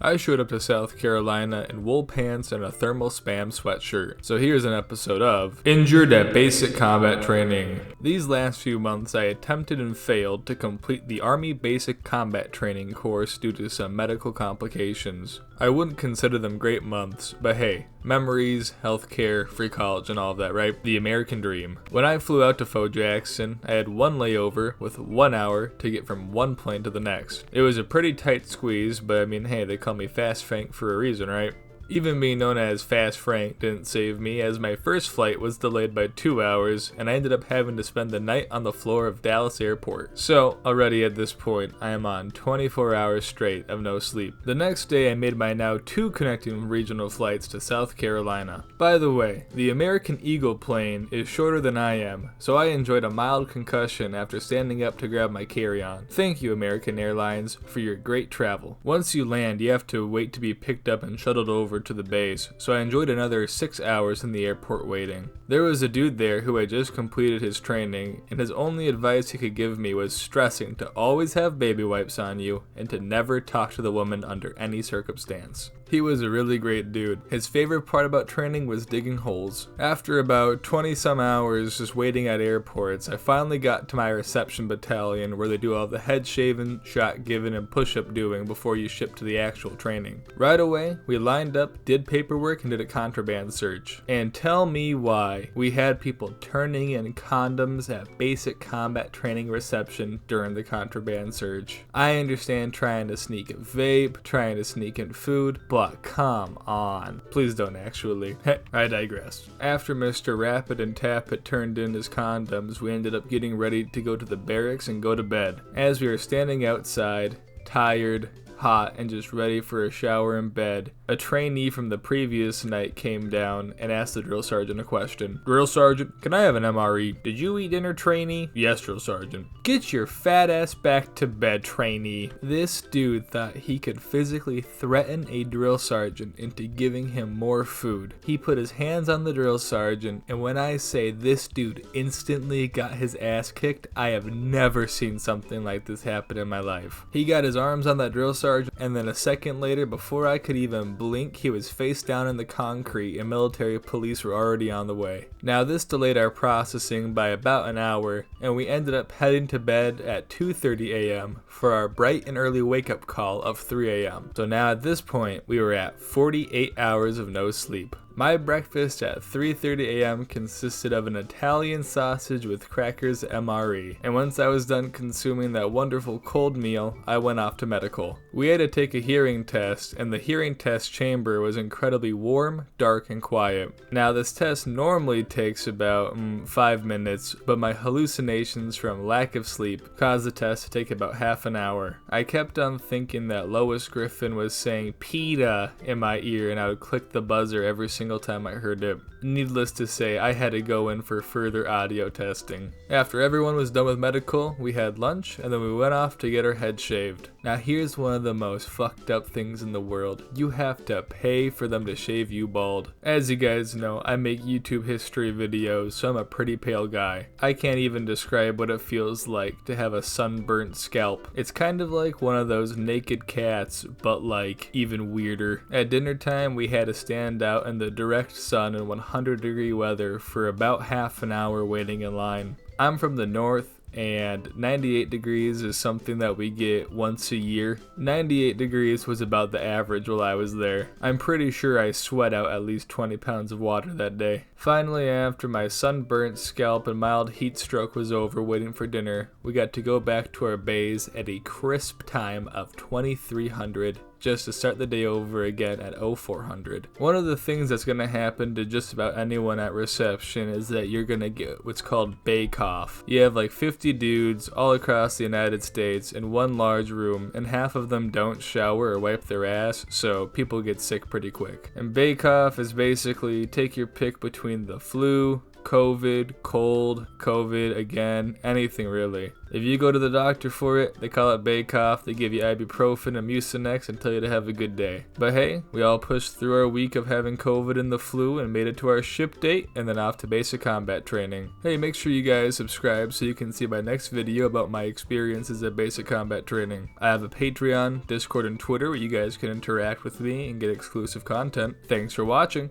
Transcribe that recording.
I showed up to South Carolina in wool pants and a thermal spam sweatshirt. So here's an episode of Injured at Basic Combat Training. These last few months I attempted and failed to complete the Army Basic Combat Training course due to some medical complications. I wouldn't consider them great months, but hey, memories, healthcare, free college and all of that, right? The American dream. When I flew out to Fort Jackson, I had one layover with 1 hour to get from one plane to the next. It was a pretty tight squeeze, but I mean, hey, they call me Fast Frank for a reason, right? Even being known as Fast Frank didn't save me, as my first flight was delayed by 2 hours and I ended up having to spend the night on the floor of Dallas Airport. So already at this point, I am on 24 hours straight of no sleep. The next day I made my now 2 connecting regional flights to South Carolina. By the way, the American Eagle plane is shorter than I am, so I enjoyed a mild concussion after standing up to grab my carry-on. Thank you, American Airlines, for your great travel. Once you land, you have to wait to be picked up and shuttled over to the base, so I enjoyed another 6 hours in the airport waiting. There was a dude there who had just completed his training, and his only advice he could give me was stressing to always have baby wipes on you and to never talk to the woman under any circumstance. He was a really great dude. His favorite part about training was digging holes. After about 20 some hours just waiting at airports, I finally got to my reception battalion where they do all the head shaving, shot giving, and push-up doing before you ship to the actual training. Right away, we lined up, did paperwork, and did a contraband search. And tell me why we had people turning in condoms at basic combat training reception during the contraband search. I understand trying to sneak a vape, trying to sneak in food, but come on. Please don't actually. I digress. After Mr. Rapid and Tappet turned in his condoms, we ended up getting ready to go to the barracks and go to bed. As we were standing outside, tired, hot, and just ready for a shower in bed, a trainee from the previous night came down and asked the drill sergeant a question. "Drill sergeant, can I have an MRE? Did you eat dinner, trainee?" "Yes, drill sergeant." "Get your fat ass back to bed, trainee." This dude thought he could physically threaten a drill sergeant into giving him more food. He put his hands on the drill sergeant, and when I say this dude instantly got his ass kicked, I have never seen something like this happen in my life. He got his arms on that drill sergeant, and then a second later, before I could even blink, he was face down in the concrete and military police were already on the way. Now this delayed our processing by about an hour, and we ended up heading to bed at 2:30 a.m. for our bright and early wake-up call of 3 a.m. So now at this point, we were at 48 hours of no sleep. My breakfast at 3:30 a.m. consisted of an Italian sausage with crackers MRE, and once I was done consuming that wonderful cold meal, I went off to medical. We had to take a hearing test, and the hearing test chamber was incredibly warm, dark, and quiet. Now this test normally takes about 5 minutes, but my hallucinations from lack of sleep caused the test to take about half an hour. I kept on thinking that Lois Griffin was saying PETA in my ear, and I would click the buzzer every single time I heard it. Needless to say, I had to go in for further audio testing. After everyone was done with medical, we had lunch, and then we went off to get our heads shaved. Now here's one of the most fucked up things in the world. You have to pay for them to shave you bald. As you guys know, I make YouTube history videos, so I'm a pretty pale guy. I can't even describe what it feels like to have a sunburnt scalp. It's kind of like one of those naked cats, but like even weirder. At dinner time, we had to stand out in the direct sun in 100-degree weather for about half an hour waiting in line. I'm from the north, and 98 degrees is something that we get once a year. 98 degrees was about the average while I was there. I'm pretty sure I sweat out at least 20 pounds of water that day. Finally, after my sunburnt scalp and mild heat stroke was over waiting for dinner, we got to go back to our bays at a crisp time of 2300. Just to start the day over again at 0400. One of the things that's going to happen to just about anyone at reception is that you're going to get what's called bake-off. You have like 50 dudes all across the United States in one large room, and half of them don't shower or wipe their ass, so people get sick pretty quick. And bake-off is basically take your pick between the flu, COVID, cold, COVID again, anything really. If you go to the doctor for it, they call it bake off, they give you ibuprofen and Mucinex and tell you to have a good day. But hey, we all pushed through our week of having COVID and the flu and made it to our ship date and then off to basic combat training. Hey, make sure you guys subscribe so you can see my next video about my experiences at basic combat training. I have a Patreon, Discord, and Twitter where you guys can interact with me and get exclusive content. Thanks for watching!